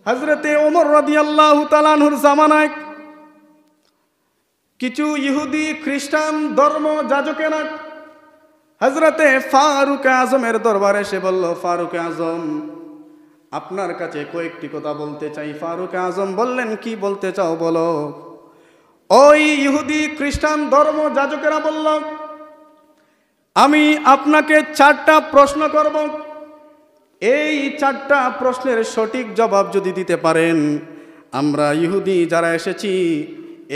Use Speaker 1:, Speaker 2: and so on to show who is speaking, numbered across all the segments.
Speaker 1: হযরতে ওমর রাদিয়াল্লাহু তাআলা আনহুর জামানায় কিছু ইহুদি খ্রিস্টান ধর্ম যাজকেরা হযরতে ফারুক আজমের দরবারে এসে বলল, ফারুক আজম, আপনার কাছে কয়েকটি কথা বলতে চাই। ফারুক আজম বললেন, কি বলতে চাও বলো। ওই ইহুদি খ্রিস্টান ধর্ম যাজকেরা বলল, আমি আপনাকে 4টা প্রশ্ন করব, এই 4টা প্রশ্নের সঠিক জবাব যদি দিতে পারেন, আমরা ইহুদি যারা এসেছি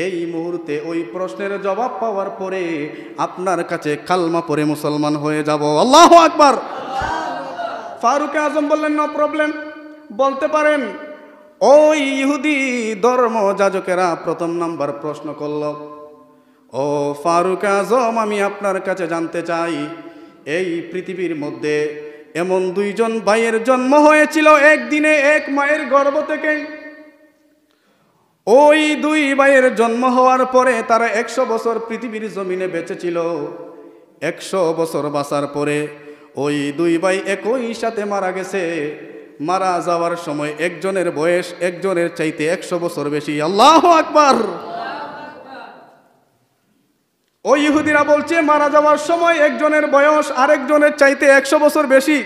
Speaker 1: এই মুহূর্তে ওই প্রশ্নের জবাব পাওয়ার পরে আপনার কাছে কালমা পড়ে মুসলমান হয়ে যাব। আল্লাহু আকবার। ফারুক আজম বললেন, নো প্রবলেম, বলতে পারেন। ওই ইহুদি ধর্ম যাজকেরা প্রথম নাম্বার প্রশ্ন করল, ও ফারুক আজম, আমি আপনার কাছে জানতে চাই, এই পৃথিবীর মধ্যে এমন 2 জন ভাইয়ের জন্ম হয়েছিল একদিনে এক মায়ের গর্ভ থেকে। ওই 2 ভাইয়ের জন্ম হওয়ার পরে তারা 100 বছর পৃথিবীর জমিনে বেঁচে ছিল। 100 বছর বাঁচার পরে ওই 2 ভাই একই সাথে মারা গেছে। মারা যাওয়ার সময় একজনের বয়স একজনের চাইতে 100 বছর বেশি। আল্লাহু আকবার। ওই ইহুদিরা বলছে মারা যাওয়ার সময় একজনের বয়স আরেকজনের চাইতে 100 বছর বেশি।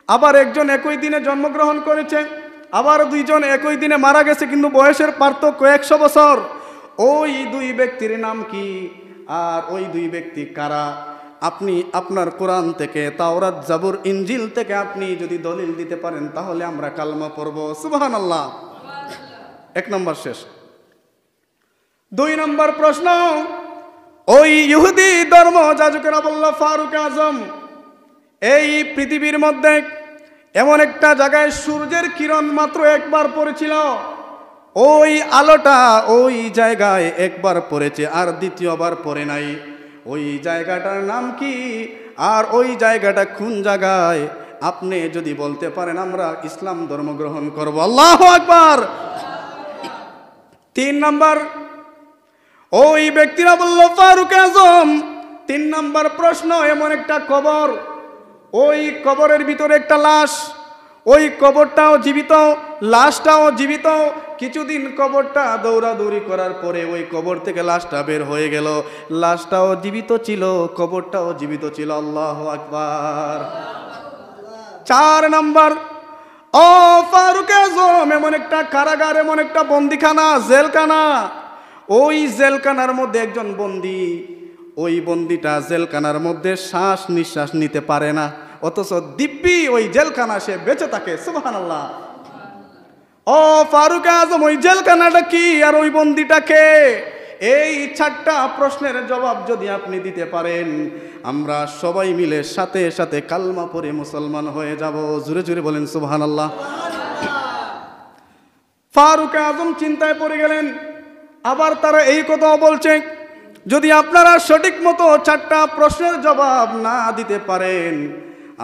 Speaker 1: আবার একজন একই দিনে জন্মগ্রহণ করেছে, আবার 2 জন একই দিনে মারা গেছে, কিন্তু বয়সের পার্থক্য 100 বছর। ওই 2 ব্যক্তির নাম কি আর ওই 2 ব্যক্তি কারা? আপনি আপনার কোরআন থেকে, তাওরাত, জাবুর, ইনজিল থেকে আপনি যদি দলিল দিতে পারেন তাহলে আমরা কালমা পড়ব। সুবহানাল্লাহ। 1 নম্বর শেষ। 2 নম্বর প্রশ্ন, ওই ইহুদি ধর্ম যাজকেরা বলল, ফারুক আজম, এই পৃথিবীর মধ্যে এমন একটা জায়গায় সূর্যের কিরণ মাত্র একবার পড়েছিল, ওই আলোটা ওই জায়গায় একবার পড়েছে আর দ্বিতীয়বার পড়ে নাই। ওই জায়গাটার নাম কি আর ওই জায়গাটা কোন জায়গায়? আপনি যদি বলতে পারেন আমরা ইসলাম ধর্ম গ্রহণ করব। আল্লাহু আকবার। 3 নম্বর, ওই ব্যক্তিরা বলল, ফারুক আজম, 3 নম্বর প্রশ্ন, এমন একটা কবর, ওই কবরের ভিতরে একটা লাশ, ওই কবরটাও জীবিত, লাশটাও জীবিত। কিছুদিন কবরটা দৌড়াদৌড়ি করার পরে ওই কবর থেকে লাশটা বের হয়ে গেল। লাশটাও জীবিত ছিল, কবরটাও জীবিত ছিল। আল্লাহু আকবার। 4 নম্বর, ও ফারুক আজম, এমন একটা কারাগার, এমন একটা বন্দিখানা, জেলখানা, ওই জেলখানার মধ্যে একজন বন্দী, ওই বন্দীটা জেলখানার মধ্যে শ্বাস নিঃশ্বাস নিতে পারে না, অথচ দিব্যি ওই জেলখানা সে বেঁচে থাকে। সুবহানাল্লাহ। ও ফারুক আজম, ওই জেলখানাটা কি আর ওই বন্দীটা কে? এই 4টা প্রশ্নের জবাব যদি আপনি দিতে পারেন, আমরা সবাই মিলে সাথে সাথে কালমা পড়ে মুসলমান হয়ে যাব। জোরে জোরে বলেন সুবহানাল্লাহ। ফারুক আজম চিন্তায় পড়ে গেলেন। আবার তারা এই কথাও বলছে, যদি আপনারা সঠিক মতো 4টা প্রশ্নের জবাব না দিতে পারেন,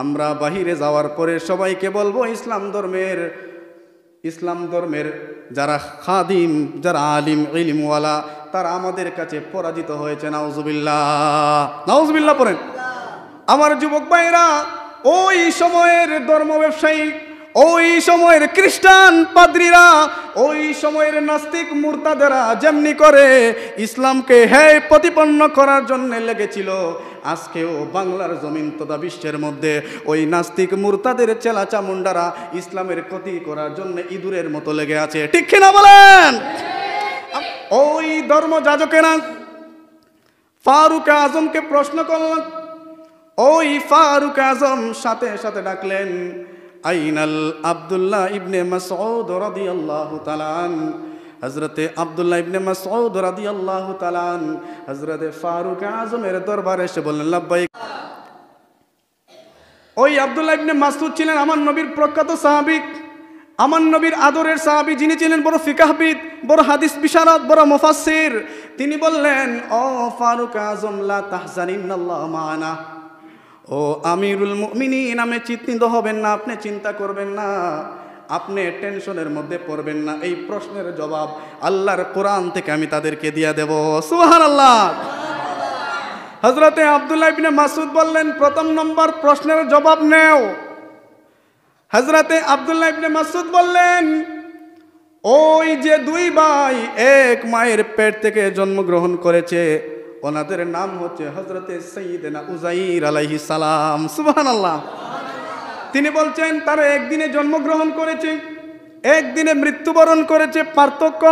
Speaker 1: আমরা বাহিরে যাওয়ার পরে সবাইকে বলবো ইসলাম ধর্মের যারা খাদিম, যারা আলিম ইলমওয়ালা, তারা আমাদের কাছে পরাজিত হয়েছে। নাউজুবিল্লাহ, নাউজুবিল্লাহ পড়েন। আমার যুবক ভাইরা, ওই সময়ের ধর্ম ব্যবসায়ী, ওই সময়ের খ্রিস্টান পাদ্রীরা, ওই সময়ের নাস্তিক মুরতাদেরা যেমনি করে ইসলামকে প্রতিপন্ন করার জন্য লেগেছিল, আজকেও বাংলার জমিন তথা বিশ্বের মধ্যে ওই নাস্তিক মুরতাদের চেলা চামুন্ডারা ইসলামের ক্ষতি করার জন্য ইঁদুরের মতো লেগে আছে। ঠিক কিনা বলেন? ওই ধর্ম যাজকেরা ফারুক আজমকে প্রশ্ন করলেন। ওই ফারুক আজম সাথে সাথে ডাকলেন, আইনাল আব্দুল্লাহ ইবনে মাসউদ রাদিয়াল্লাহু তাআলা আনহু। হযরতে আব্দুল্লাহ ইবনে মাসউদ রাদিয়াল্লাহু তাআলা আনহু হযরতে ফারুক আজমের দরবারে এসে বললেন, লাব্বাইক। ওই আব্দুল্লাহ ইবনে মাসউদ ছিলেন আমার নবীর প্রখ্যাত সাহাবী, আমার নবীর আদরের সাহাবী, যিনি ছিলেন বড় ফিকাহবিদ, বড় হাদিস বিশারদ, বড় মুফাসসির। তিনি বললেন, ও ফারুক আজম, লা তাহজানিন্নাল্লাহু মা'ানা। ও আমিরুল মুমিনিন, আমি চিন্তিত হবেন না, আপনি চিন্তা করবেন না, আপনি টেনশনের মধ্যে পড়বেন না। এই প্রশ্নের জবাব আল্লাহর কোরআন থেকে আমি তাদেরকে দিয়ে দেব। সুবহানাল্লাহ। হযরতে আব্দুল্লাহ ইবনে মাসউদ বললেন, প্রথম নম্বর প্রশ্নের জবাব নেও। হযরতে আব্দুল্লাহ ইবনে মাসউদ বললেন, ওই যে দুই ভাই এক মায়ের পেট থেকে জন্মগ্রহণ করেছে, ওনাদের নাম হচ্ছে হযরতে সাইয়্যিদানা উযাইর আলাইহিস সালাম। সুবহানাল্লাহ। তিনি বলছেন তারা একদিনে জন্মগ্রহণ করেছে, একদিনে মৃত্যুবরণ করেছে। পার্থক্য,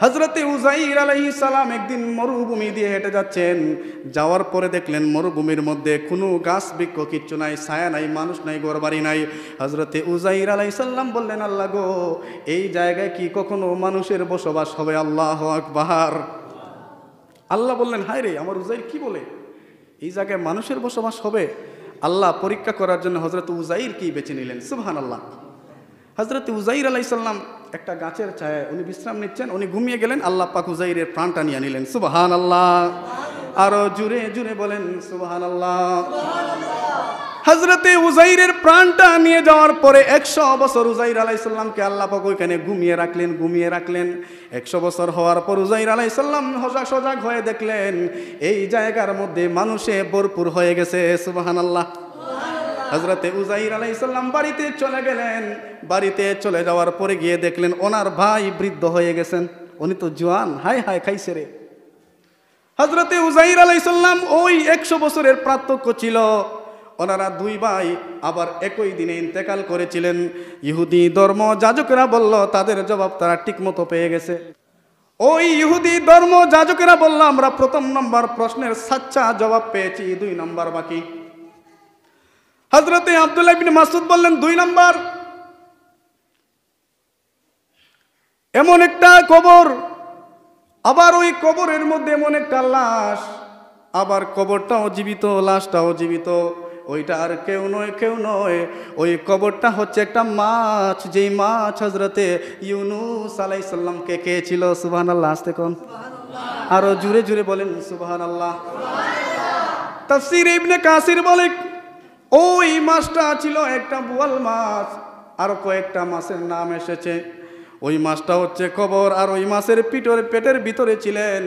Speaker 1: হযরতে উযাইর আলাইহিস সালাম একদিন মরুভূমি দিয়ে হেঁটে যাচ্ছেন, যাওয়ার পরে দেখলেন মরুভূমির মধ্যে কোনো গাছ বৃক্ষ কিচ্ছু নাই, ছায়া নাই, মানুষ নাই, ঘরবাড়ি নাই। হযরতে উযাইর আলাইহিস সালাম বললেন, আল্লাহ গো, এই জায়গায় কি কখনো মানুষের বসবাস হবে? আল্লাহু আকবার। আল্লাহ বললেন, হায় রে, আমার উযাইর কি বলে, এই জায়গায় মানুষের বসবাস হবে? আল্লাহ পরীক্ষা করার জন্য হযরত উযাইর কি বেছে নিলেন। সুবহানাল্লাহ। হযরত উযাইর আলাইহিস সালাম একটা গাছের ছায়ায় উনি বিশ্রাম নিচ্ছেন, উনি ঘুমিয়ে গেলেন। আল্লাহ পাক উযাইরের প্রাণটা নিয়ে নিলেন। সুবহানাল্লাহ। আরো জুড়ে জুড়ে বলেন সুবহানাল্লাহ। হযরতে উযাইরের প্রাণটা নিয়ে যাওয়ার পরে 100 বছর উযাইর আলাইহিস সালামকে আল্লাহ পাক ওইখানে ঘুমিয়ে রাখলেন। 100 বছর হওয়ার পর উযাইর আলাইহিস সালাম সজাগ হয়ে দেখলেন এই জায়গার মধ্যে মানুষে ভরপুর হয়ে গেছে। সুবহানাল্লাহ। হযরতে উযাইর আলাইহিস সালাম বাড়িতে চলে গেলেন। বাড়িতে চলে যাওয়ার পরে গিয়ে দেখলেন ওনার ভাই বৃদ্ধ হয়ে গেছেন, উনি তো জওয়ান, হায় হায় খাইছে রে। হযরতে উযাইর আলাইহিস সালাম ওই 100 বছরের পার্থক্য ছিল। ওনারা দুই ভাই আবার একই দিনে ইন্তেকাল করেছিলেন। ইহুদি ধর্ম যাজকেরা বলল তাদের জবাব তারা ঠিকমতো পেয়ে গেছে। ওই ইহুদি ধর্ম যাজকেরা বলল আমরা প্রথম নম্বর প্রশ্নের সাচ্চা জবাব পেয়েছি, 2 নম্বর বাকি। হযরতে আব্দুল্লাহ ইবনে মাসউদ বললেন 2 নম্বর, এমন একটা কবর, আবার ওই কবরের মধ্যে এমন একটা লাশ, আবার কবরটাও জীবিত, লাশটাও জীবিত। ওইটা আর কেউ নয়, ওই কবরটা হচ্ছে একটা মাছ, যেই মাছ হযরতে ইউনূস আলাইহিস সালামকে খেয়েছিল। সুবহানাল্লাহ। আস্তে কোন, আরো জুড়ে জুড়ে বলেন সুবহানাল্লাহ। তাফসীর ইবনে কাসির বলে ওই মাছটা ছিল একটা বোয়াল মাছ, আর কয়েকটা মাছের নাম এসেছে। ওই মাছটা হচ্ছে কবর, আর ওই মাছের পেটের ভিতরে ছিলেন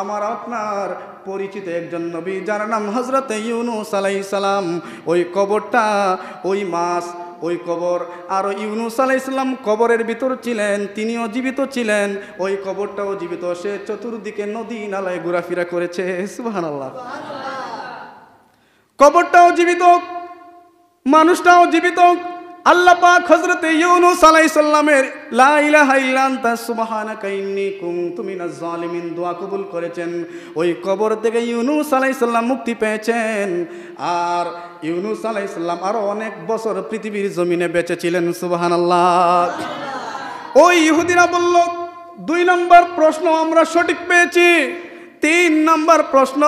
Speaker 1: আমার আপনার পরিচিত একজন নবী, যার নাম হযরতে ইউনূস আলাইহিস সালাম। ওই কবরটা, ওই মাছ, ওই কবর, আর ইউনূস আলাইহিস সালাম কবরের ভিতর ছিলেন, তিনিও জীবিত ছিলেন, ওই কবরটাও জীবিত। সে চতুর্দিকে নদী নালায় ঘোরাফেরা করেছে। সুবহানাল্লাহ। কবরটাও জীবিত, মানুষটাও জীবিত। আল্লাহ পাক হযরতে ইউনূস আলাইহিস সালামের লা ইলাহা ইল্লা আনতা সুবহানাকা ইন্নী কুনতু মিনাজ জালিমিন দোয়া কবুল করেছেন। ওই কবর থেকে ইউনূস আলাইহিস সালাম মুক্তি পেয়েছেন। আর ইউনূস আলাইহিস সালাম আরো অনেক বছর পৃথিবীর জমিনে বেঁচে ছিলেন। সুবহানাল্লাহ। ওই ইহুদিরা বলল 2 নম্বর প্রশ্ন আমরা সঠিক পেয়েছি। 3 নম্বর প্রশ্ন,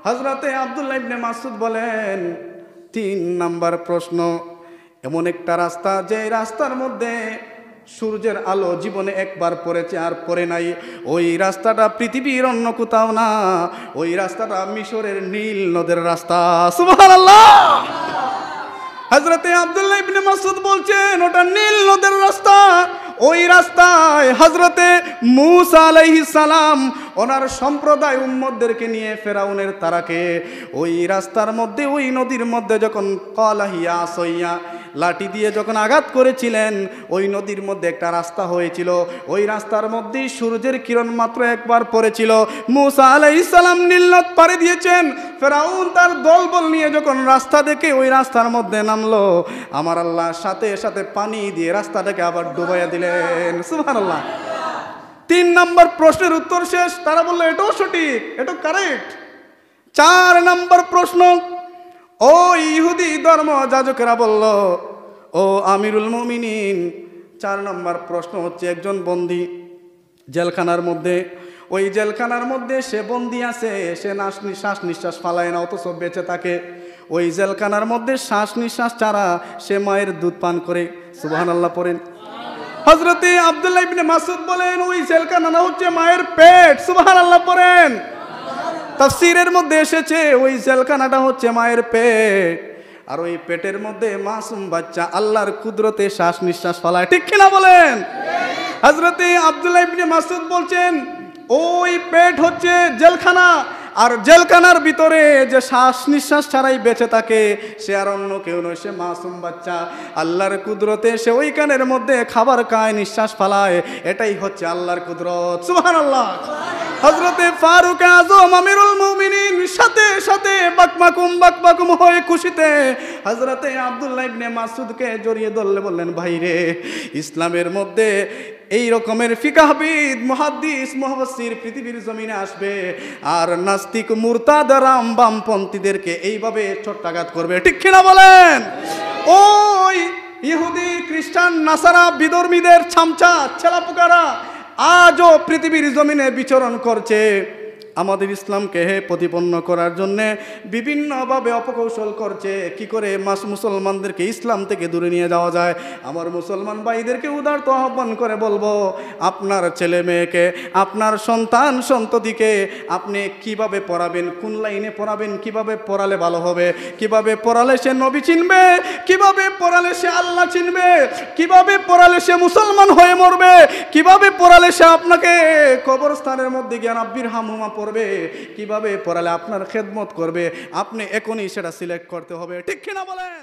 Speaker 1: হযরতে আব্দুল্লাহ ইবনে মাসউদ বলেন 3 নম্বর প্রশ্ন, এমন একটা রাস্তা যে রাস্তার মধ্যে সূর্যের আলো জীবনে একবার পড়েছে আর পড়ে নাই। ওই রাস্তাটা পৃথিবীর অন্য কোথাও না, ওই রাস্তাটা মিশরের নীল নদের রাস্তা। সুবহানাল্লাহ। হযরতে আব্দুল্লাহ ইবনে মাসউদ বলছেন ওটা নীল নদের রাস্তা। ওই রাস্তায় হযরতে মূসা আলাইহিস সালাম ওনার সম্প্রদায় উম্মতদেরকে নিয়ে ফেরাউনের তারাকে ওই রাস্তার মধ্যে, ওই নদীর মধ্যে যখন কলাহিয়া সইয়া লাঠি দিয়ে যখন আঘাত করেছিলেন, ওই নদীর মধ্যে একটা রাস্তা হয়েছিল। ওই রাস্তার মধ্যেই সূর্যের কিরণ মাত্র একবার পড়েছিল। মূসা আলাইহিস সালাম নীল নদ পাড়ি দিয়েছেন। ফেরাউন তার দলবল নিয়ে যখন রাস্তা দেখে ওই রাস্তার মধ্যে নামলো, আমার আল্লাহ সাথে সাথে পানি দিয়ে রাস্তাটাকে আবার ডুবাইয়া দিলেন। সুবহানাল্লাহ। 3 নম্বর প্রশ্নের উত্তর শেষ। তারা বললো এটাও সঠিক, এটা কারেক্ট। 4 নম্বর প্রশ্ন, ও ইহুদি ধর্ম যাজকেরা বলল ও আমিরুল মুমিনিন, 4 নম্বর প্রশ্ন হচ্ছে একজন বন্দী জেলখানার মধ্যে, ওই জেলখানার মধ্যে সে বন্দী আছে, সে শ্বাস নিঃশ্বাস ফালায় না, অথচ বেঁচে থাকে। ওই জেলখানার মধ্যে শ্বাস নিঃশ্বাস ছাড়া সে মায়ের দুধ পান করে। সুবহানাল্লাহ পড়েন। হযরতে আব্দুল্লাহ ইবনে মাসউদ বলেন ওই জেলখানা হচ্ছে মায়ের পেট। সুবহানাল্লাহ পড়েন। তাফসীরের মধ্যে এসেছে ওই জেলখানাটা হচ্ছে মায়ের পেট, আর ওই পেটের মধ্যে মাসুম বাচ্চা আল্লাহর কুদরতে শ্বাস নিঃশ্বাস ফলায়। ঠিক কিনা বলেন? হযরতে আব্দুল্লাহ ইবনে মাসউদ বলছেন ওই পেট হচ্ছে জেলখানা, আর জেলখানার ভিতরে যে শ্বাস নিঃশ্বাস ছাড়াই বেঁচে থাকে সে আর অন্য কেউ নয়, সে মাসুম বাচ্চা। আল্লাহর কুদরতে সে ওই কানের মধ্যে খাবার খায়, নিঃশ্বাস ফালায়, এটাই হচ্ছে আল্লাহর কুদরত। সুবহানাল্লাহ। হযরতে ফারুক আযম আমিরুল মুমিনিন সাথে সাথে বাকবাকুম হয়ে খুশিতে হযরতে আব্দুল্লাহ ইবনে মাসউদকে জড়িয়ে ধরলে বললেন, ভাই রে, ইসলামের মধ্যে এই রকমের ফিকাহবিদ মুহাদ্দিস মুফাসসির পৃথিবীর জমিনে আসবে আর নাস্তিক মুরতাদ বামপন্থীদেরকে এইভাবে ছোট্টাঘাত করবে, ঠিক কিনা বলেন? ওই ইহুদি খ্রিস্টান নাসারা বিধর্মীদের ছামচা ছেলাপোকারা আজও পৃথিবীর জমিনে বিচরণ করছে। আমাদের ইসলামকে প্রতিপন্ন করার জন্যে বিভিন্নভাবে অপকৌশল করছে, কি করে মুসলমানদেরকে ইসলাম থেকে দূরে নিয়ে যাওয়া যায়। আমার মুসলমান ভাইদেরকে উদারত আহ্বান করে বলবো, আপনার ছেলে মেয়েকে, আপনার সন্তান সন্ততিকে আপনি কিভাবে পড়াবেন, কোন লাইনে পড়াবেন, কিভাবে পড়ালে ভালো হবে, কিভাবে পড়ালে সে নবী চিনবে, কিভাবে পড়ালে সে আল্লাহ চিনবে, কিভাবে পড়ালে সে মুসলমান হয়ে মরবে, কিভাবে পড়ালে সে আপনাকে কবরস্থানের মধ্যে গিয়ে রাব্বির হামহুমা পড়বে, কিভাবে পড়ালে আপনার খেদমত করবে, আপনি এখনই সেটা সিলেক্ট করতে হবে, ঠিক কিনা বলেন?